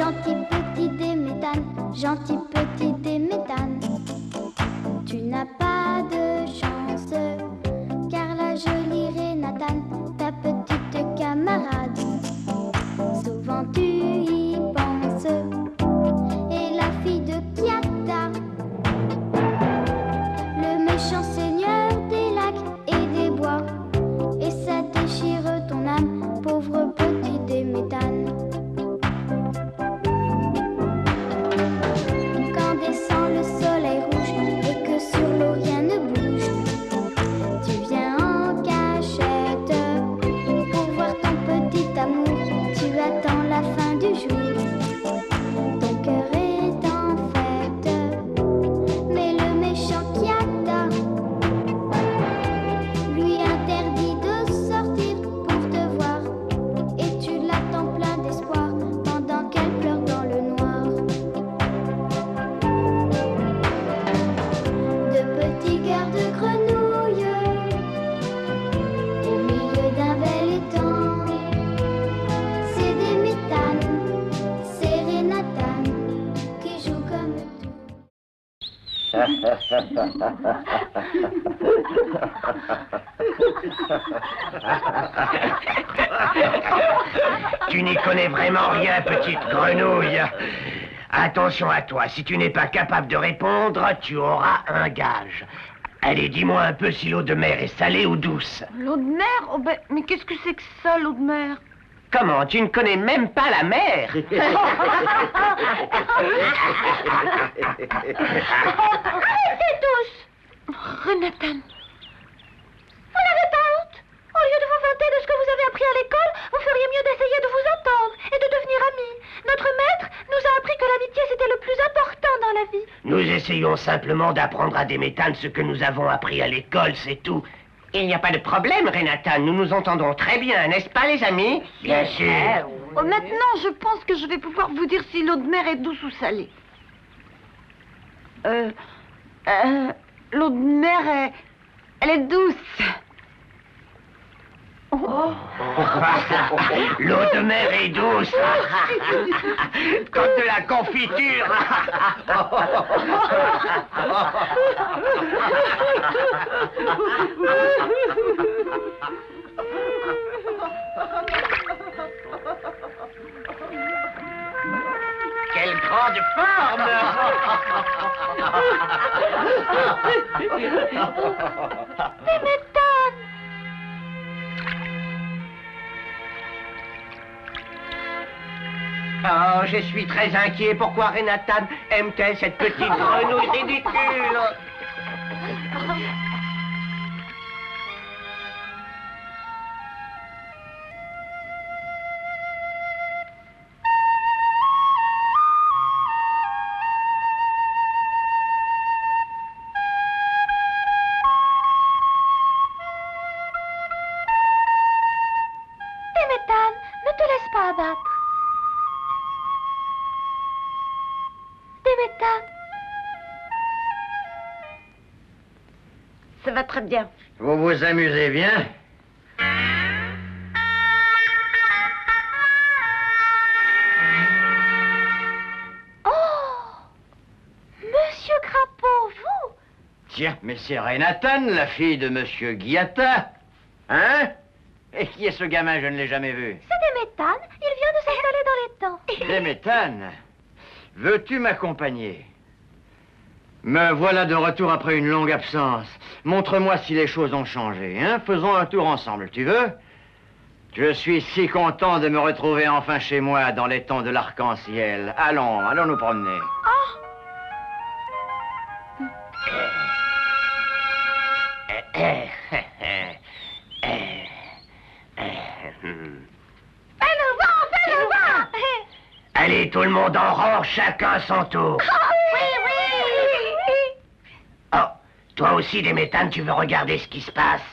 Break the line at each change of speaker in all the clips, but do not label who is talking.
Gentil petit Déméthane, gentil petit Déméthane. Tu n'as pas de chance, car la jolie Renatane, ta petite camarade, souvent tu y penses, et la fille de Kiata, le méchant seigneur des lacs et des bois, et ça déchire ton âme, pauvre petit Déméthane. Quand descend le soleil rouge et que sur l'eau rien ne bouge, tu viens en cachette pour voir ton petit amour. Tu attends la fin du jour, ton cœur est en fête, mais le méchant Kiata lui interdit de sortir pour te voir, et tu l'attends plein d'espoir pendant qu'elle pleure dans le noir. De petits cœurs de grenouille au milieu d'un bel étang, c'est Déméthane, c'est Renatane qui jouent comme tout.
Tu n'y connais vraiment rien, petite grenouille. Attention à toi, si tu n'es pas capable de répondre, tu auras un gage. Allez, dis-moi un peu si l'eau de mer est salée ou douce.
L'eau de mer? Oh ben, mais qu'est-ce que c'est que ça, l'eau de mer?
Comment, tu ne connais même pas la mer?
Arrêtez tous! Renatane, vous n'avez pas honte? Au lieu de vous vanter de ce que vous avez appris à l'école, vous feriez mieux d'essayer de vous entendre et de devenir amis. Notre maître nous a appris que l'amitié c'était le plus important dans la vie.
Nous essayons simplement d'apprendre à Déméthane ce que nous avons appris à l'école, c'est tout. Il n'y a pas de problème, Renatane, nous nous entendons très bien, n'est-ce pas, les amis? Bien sûr.
Oh, maintenant, je pense que je vais pouvoir vous dire si l'eau de mer est douce ou salée. L'eau de mer, elle est douce. Oh.
L'eau de mer est douce. Comme de la confiture. Quelle grande forme!
Déméthane!
Oh, je suis très inquiet. Pourquoi Renatane aime-t-elle cette petite grenouille ridicule?
Déméthane, ne te laisse pas abattre. Déméthane. Ça va très bien.
Vous vous amusez bien?
Oh! Monsieur Crapaud, vous?
Tiens, mais c'est Renatane, la fille de Monsieur Guiata. Hein? Et qui est ce gamin? Je ne l'ai jamais vu.
C'est Déméthane. Il vient de s'installer dans les temps.
Déméthane, veux-tu m'accompagner? Me voilà de retour après une longue absence. Montre-moi si les choses ont changé, hein? Faisons un tour ensemble, tu veux? Je suis si content de me retrouver enfin chez moi, dans les temps de l'arc-en-ciel. Allons, allons nous promener.
Fais-le voir, fais-le voir.
Allez, tout le monde en rang, chacun son tour.
Oui, oui.
Oh, toi aussi, Déméthane, tu veux regarder ce qui se passe?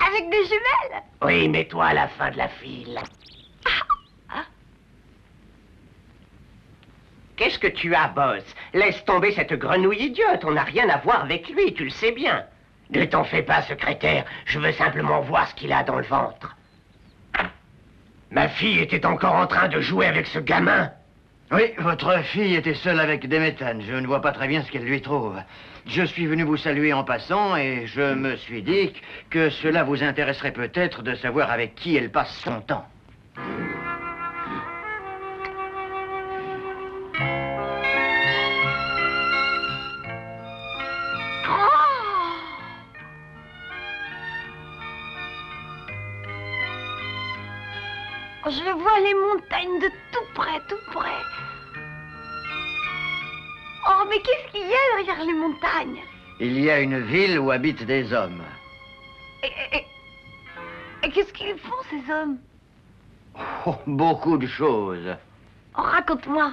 Avec des jumelles?
Oui, mets-toi à la fin de la file. Qu'est-ce que tu as, Boss? Laisse tomber cette grenouille idiote, on n'a rien à voir avec lui, tu le sais bien. Ne t'en fais pas, secrétaire, je veux simplement voir ce qu'il a dans le ventre. Ma fille était encore en train de jouer avec ce gamin.
Oui, votre fille était seule avec Déméthane. Je ne vois pas très bien ce qu'elle lui trouve. Je suis venu vous saluer en passant et je me suis dit que cela vous intéresserait peut-être de savoir avec qui elle passe son temps.
Je vois les montagnes de tout près, tout près. Oh, mais qu'est-ce qu'il y a derrière les montagnes?
Il y a une ville où habitent des hommes.
Et qu'est-ce qu'ils font, ces hommes?
Oh, beaucoup de choses.
Oh, raconte-moi.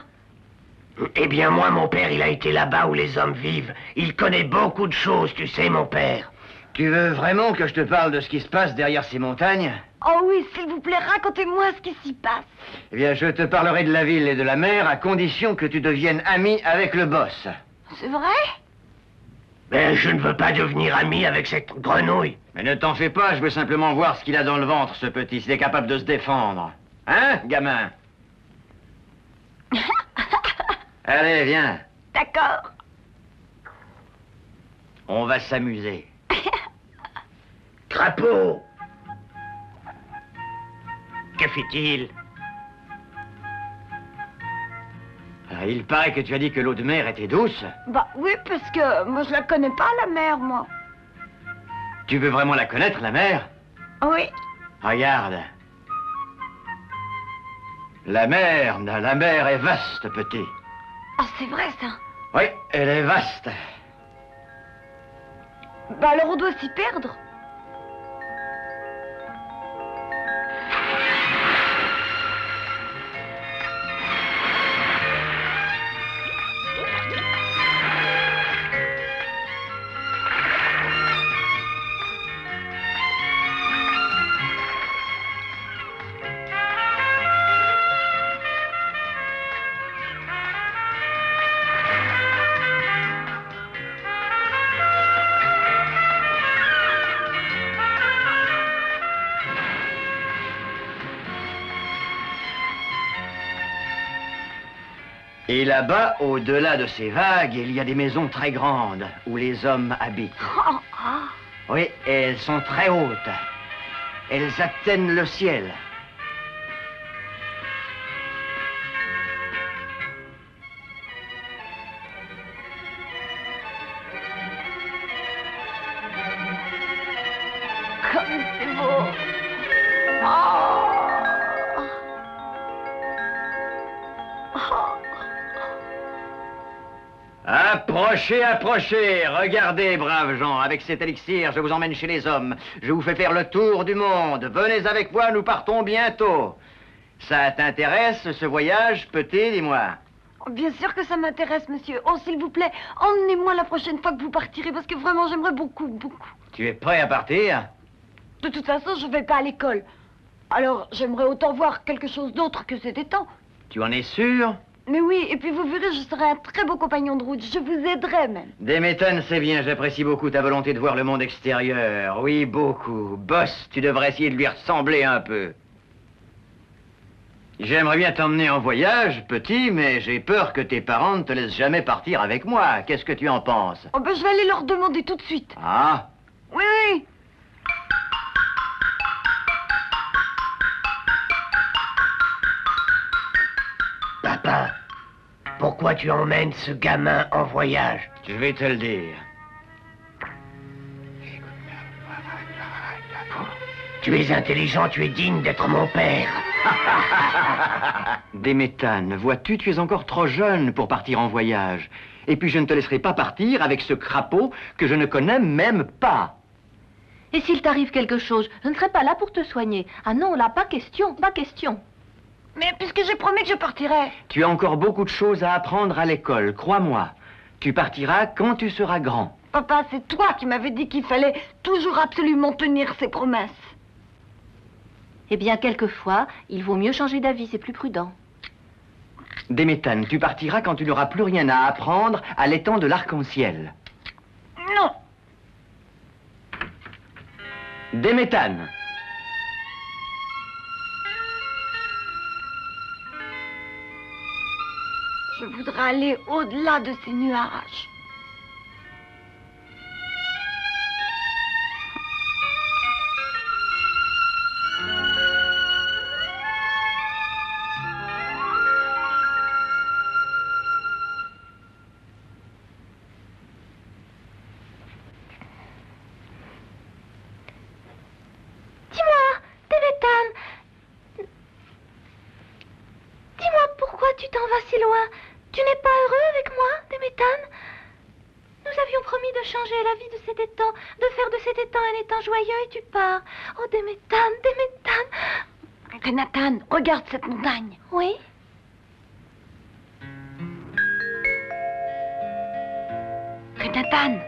Eh bien, moi, mon père, il a été là-bas où les hommes vivent. Il connaît beaucoup de choses, tu sais, mon père.
Tu veux vraiment que je te parle de ce qui se passe derrière ces montagnes?
Oh oui, s'il vous plaît, racontez-moi ce qui s'y passe.
Eh bien, je te parlerai de la ville et de la mer à condition que tu deviennes ami avec le boss.
C'est vrai?
Mais je ne veux pas devenir ami avec cette grenouille.
Mais ne t'en fais pas, je veux simplement voir ce qu'il a dans le ventre, ce petit, s'il est capable de se défendre. Hein, gamin? Allez, viens.
D'accord.
On va s'amuser.
Crapaud! Que fait-il?
Il paraît que tu as dit que l'eau de mer était douce.
Bah oui, parce que moi je la connais pas, la mer, moi.
Tu veux vraiment la connaître, la mer?
Oui.
Regarde. La mer est vaste, petit.
Ah, c'est vrai, ça.
Oui, elle est vaste.
Bah alors on doit s'y perdre.
Et là-bas, au-delà de ces vagues, il y a des maisons très grandes où les hommes habitent.
Oh, ah.
Oui, et elles sont très hautes. Elles atteignent le ciel.
Comme c'est beau. Oh.
Approchez, approchez. Regardez, braves gens, avec cet élixir, je vous emmène chez les hommes. Je vous fais faire le tour du monde. Venez avec moi, nous partons bientôt. Ça t'intéresse, ce voyage, petit, dis-moi?
Bien sûr que ça m'intéresse, monsieur. Oh, s'il vous plaît, emmenez-moi la prochaine fois que vous partirez, parce que vraiment, j'aimerais beaucoup, beaucoup.
Tu es prêt à partir?
De toute façon, je vais pas à l'école. Alors, j'aimerais autant voir quelque chose d'autre que cet étang.
Tu en es sûr?
Mais oui, et puis vous verrez, je serai un très beau compagnon de route. Je vous aiderai même.
Déméthane, c'est bien, j'apprécie beaucoup ta volonté de voir le monde extérieur. Oui, beaucoup. Boss, tu devrais essayer de lui ressembler un peu. J'aimerais bien t'emmener en voyage, petit, mais j'ai peur que tes parents ne te laissent jamais partir avec moi. Qu'est-ce que tu en penses?
Oh ben, je vais aller leur demander tout de suite.
Ah?
Oui, oui.
Papa, pourquoi tu emmènes ce gamin en voyage?
Je vais te le dire.
Tu es intelligent, tu es digne d'être mon père.
Déméthane, vois-tu, tu es encore trop jeune pour partir en voyage. Et puis je ne te laisserai pas partir avec ce crapaud que je ne connais même pas.
Et s'il t'arrive quelque chose, je ne serai pas là pour te soigner. Ah non, là, pas question, pas question.
Mais puisque j'ai promis que je partirais.
Tu as encore beaucoup de choses à apprendre à l'école, crois-moi. Tu partiras quand tu seras grand.
Papa, c'est toi qui m'avais dit qu'il fallait toujours absolument tenir ses promesses.
Eh bien, quelquefois, il vaut mieux changer d'avis, c'est plus prudent.
Déméthane, tu partiras quand tu n'auras plus rien à apprendre à l'étang de l'arc-en-ciel.
Non.
Déméthane.
Je voudrais aller au-delà de ces nuages.
Tu t'en vas si loin. Tu n'es pas heureux avec moi, Demetan? Nous avions promis de changer la vie de cet étang, de faire de cet étang un étang joyeux et tu pars. Oh, Demetan, Demetan.
Renatan, regarde cette montagne.
Oui?
Renatan,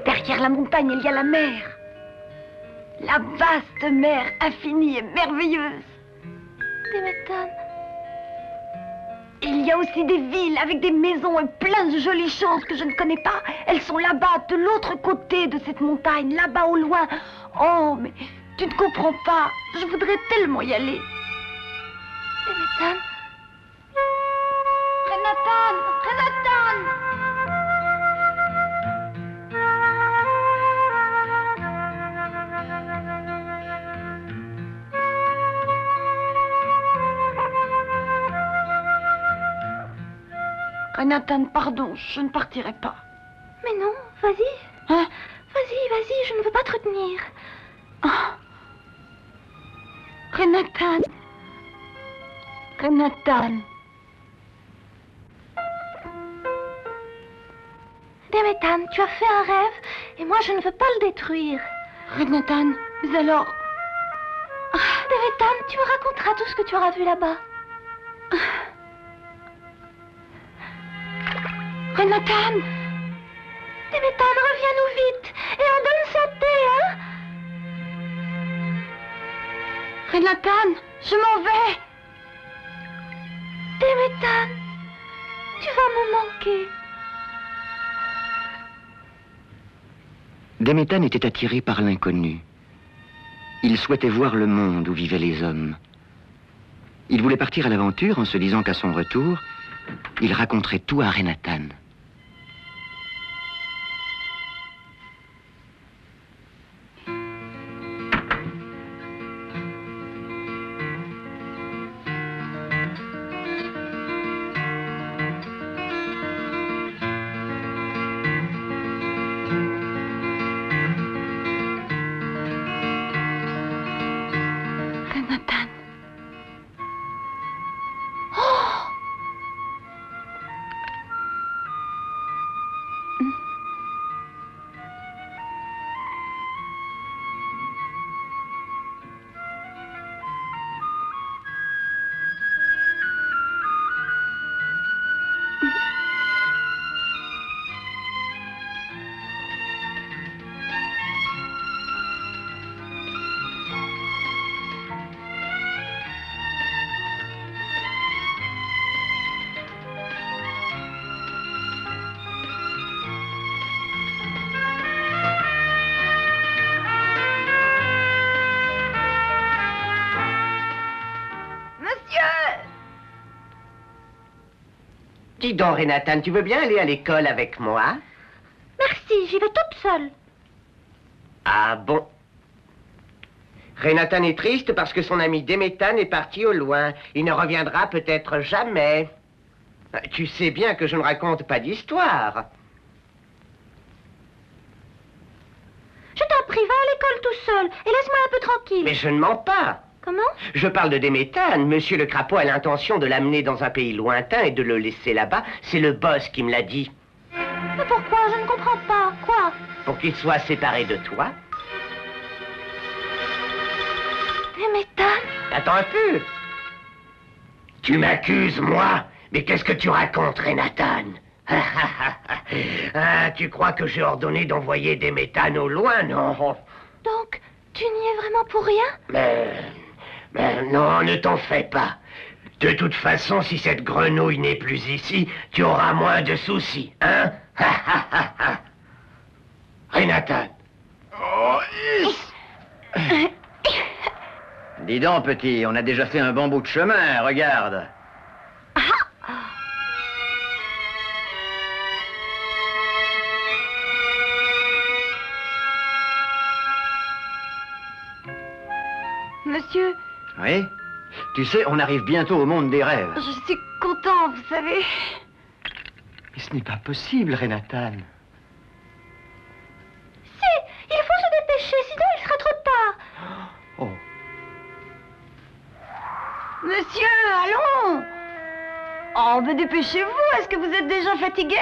derrière la montagne, il y a la mer. La vaste mer infinie et merveilleuse.
Demetan.
Il y a aussi des villes avec des maisons et plein de jolies choses que je ne connais pas. Elles sont là-bas, de l'autre côté de cette montagne, là-bas au loin. Oh, mais tu ne comprends pas. Je voudrais tellement y aller.
Demetan.
Renatan, Renatan. Renatan, pardon, je ne partirai pas.
Mais non, vas-y.
Hein?
Vas-y, vas-y, je ne veux pas te retenir.
Oh. Renatan. Renatan.
Demetan, tu as fait un rêve et moi je ne veux pas le détruire.
Renatan, mais alors...
Demetan, tu me raconteras tout ce que tu auras vu là-bas.
Renatan!
Demetan, reviens-nous vite et en bonne santé, hein?
Renatan, je m'en vais!
Demetan, tu vas me manquer.
Demetan était attiré par l'inconnu. Il souhaitait voir le monde où vivaient les hommes. Il voulait partir à l'aventure en se disant qu'à son retour, il raconterait tout à Renatan.
Dis donc, Renatan, tu veux bien aller à l'école avec moi?
Merci, j'y vais toute seule.
Ah bon? Renatan est triste parce que son ami Demetan est parti au loin. Il ne reviendra peut-être jamais. Tu sais bien que je ne raconte pas d'histoire.
Je t'en prie, va à l'école tout seul et laisse-moi un peu tranquille.
Mais je ne mens pas.
Comment?
Je parle de Demetan. Monsieur le crapaud a l'intention de l'amener dans un pays lointain et de le laisser là-bas. C'est le boss qui me l'a dit.
Mais pourquoi? Je ne comprends pas. Quoi?
Pour qu'il soit séparé de toi.
Demetan?
Attends un peu. Tu m'accuses, moi? Mais qu'est-ce que tu racontes, Renatan? Ah, tu crois que j'ai ordonné d'envoyer Demetan au loin, non?
Donc, tu n'y es vraiment pour rien?
Mais non, ne t'en fais pas. De toute façon, si cette grenouille n'est plus ici, tu auras moins de soucis, hein? Renatan. Oh,
Dis donc, petit, on a déjà fait un bon bout de chemin, regarde.
Monsieur,
Oui? Tu sais, on arrive bientôt au monde des rêves.
je suis content, vous savez.
Mais ce n'est pas possible, Renatan.
Si, il faut se dépêcher, sinon il sera trop tard.
Oh.
Monsieur, allons. Oh, mais dépêchez-vous, est-ce que vous êtes déjà fatigué?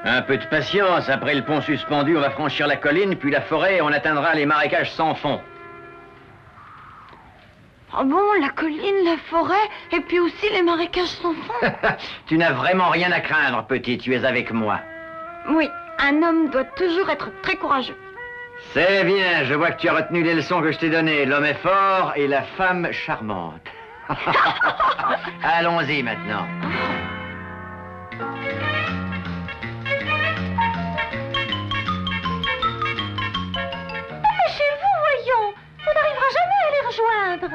Un peu de patience. Après le pont suspendu, on va franchir la colline, puis la forêt, et on atteindra les marécages sans fond.
Ah bon, la colline, la forêt, et puis aussi les marécages sans fond.
Tu n'as vraiment rien à craindre, petit. Tu es avec moi.
Oui, un homme doit toujours être très courageux.
C'est bien. Je vois que tu as retenu les leçons que je t'ai données. L'homme est fort et la femme charmante. Allons-y maintenant.
Dépêchez-vous, voyons. On n'arrivera jamais à les rejoindre.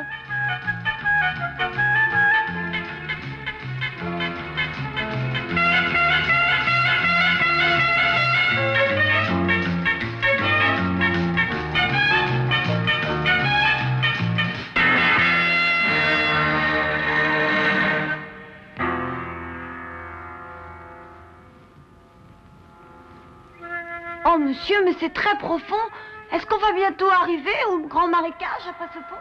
Oh, monsieur, mais c'est très profond. Est-ce qu'on va bientôt arriver au grand marécage après ce pont?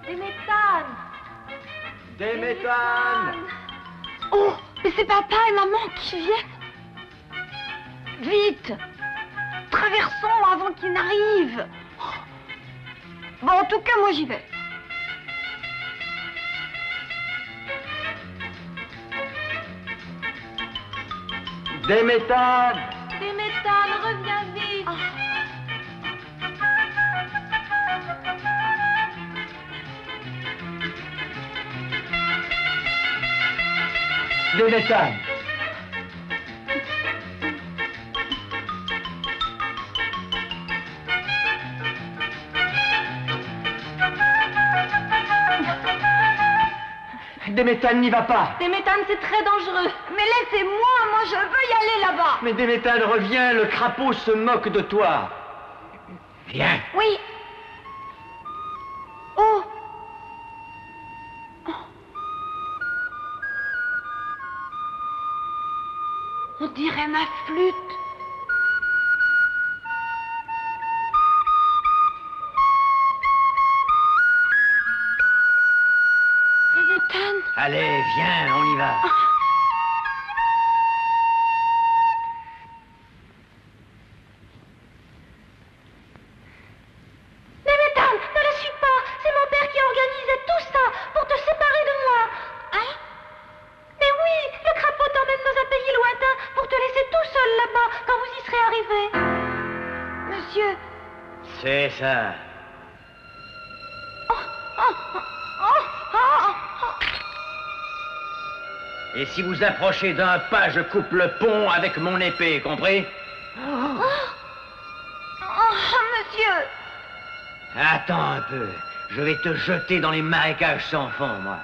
Des méthanes.
Des méthanes.
Oh, mais c'est papa et maman qui viennent. Vite. Traversons avant qu'ils n'arrivent. Bon, en tout cas, moi j'y vais.
Des méthanes.
Des méthanes, reviens vite.
Des méthanes. Des méthanes n'y va pas.
Des méthanes, c'est très dangereux. Mais laissez-moi, moi je veux y aller là-bas.
Mais des méthanes, reviens, le crapaud se moque de toi.
Viens.
Oui. Oh. On dirait ma flûte. Des méthanes.
Allez, viens, on y va.
Des méthanes, ne la suis pas. C'est mon père qui organisait tout ça pour te séparer de moi. Hein? Mais oui, le crapaud t'emmène dans un pays lointain pour te laisser tout seul là-bas quand vous y serez arrivé. Monsieur.
C'est ça. Et si vous approchez d'un pas, je coupe le pont avec mon épée, compris?
Oh, monsieur.
Attends un peu. Je vais te jeter dans les marécages sans fond, moi.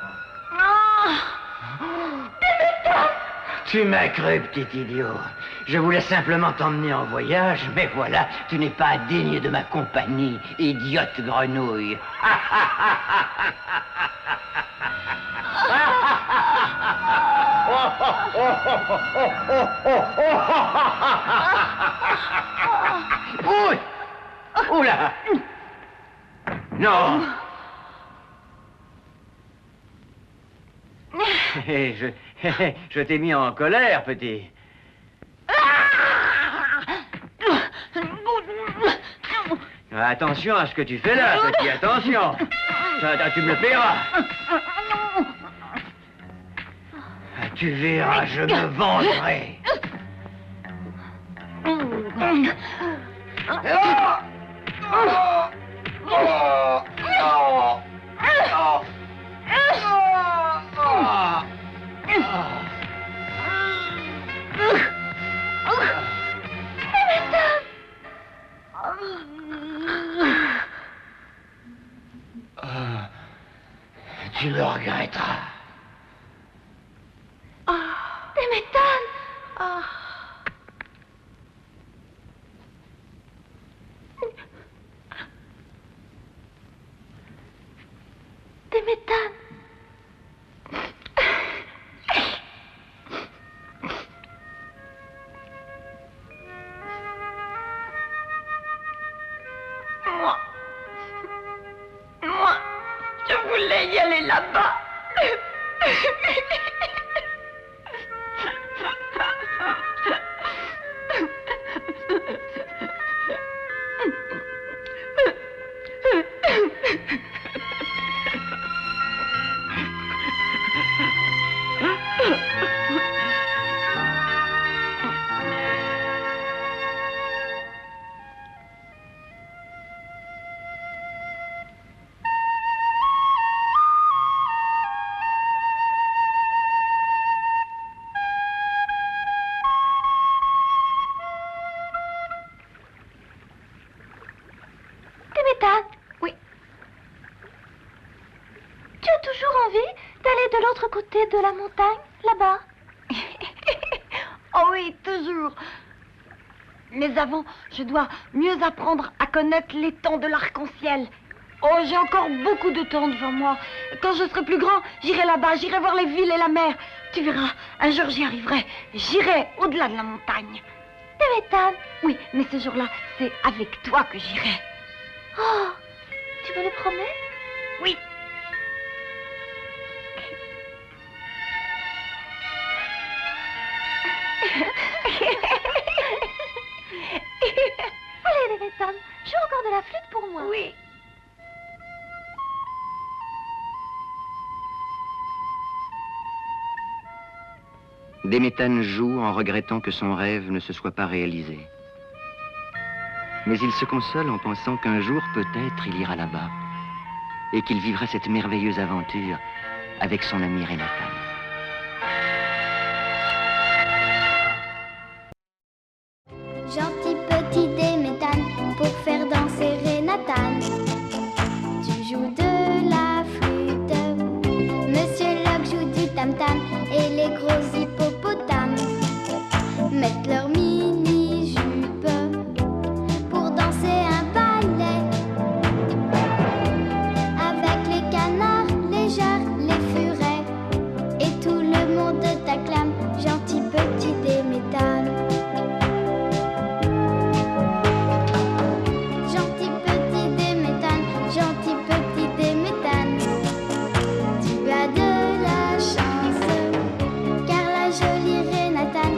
Tu m'as cru, petit idiot. Je voulais simplement t'emmener en voyage, mais voilà, tu n'es pas digne de ma compagnie, idiote grenouille. Ouh! Oula! Non! Je t'ai mis en colère, petit. Attention à ce que tu fais là, petit, attention. Tu me le paieras. Tu verras, je me vengerai. Tu le regretteras.
Des méthanes. Déméthane.
Moi, je voulais y aller là-bas.
Déméthane.
Oui.
Tu as toujours envie d'aller de l'autre côté de la montagne, là-bas?
Oh oui, toujours. Mais avant, je dois mieux apprendre à connaître les temps de l'arc-en-ciel. Oh, j'ai encore beaucoup de temps devant moi. Quand je serai plus grand, j'irai là-bas, j'irai voir les villes et la mer. Tu verras, un jour j'y arriverai. J'irai au-delà de la montagne.
Déméthane.
Oui, mais ce jour-là, c'est avec toi que j'irai.
Oh, tu me le promets?
Oui.
Allez, Déméthane, joue encore de la flûte pour moi.
Oui.
Déméthane joue en regrettant que son rêve ne se soit pas réalisé. Mais il se console en pensant qu'un jour, peut-être, il ira là-bas et qu'il vivra cette merveilleuse aventure avec son ami Renatan.
Gentil petit Déméthane, pour faire danser Renatan. Tu joues de la flûte, Monsieur Locke joue du tam-tam, et les gros hippopotames mettent leur mini-jupe pour danser un ballet. Avec les canards, les jarres, les furets, et tout le monde t'acclame, gentil petit Déméthane. Gentil petit Déméthane, gentil petit Déméthane, tu as de la chance, car la jolie Renatan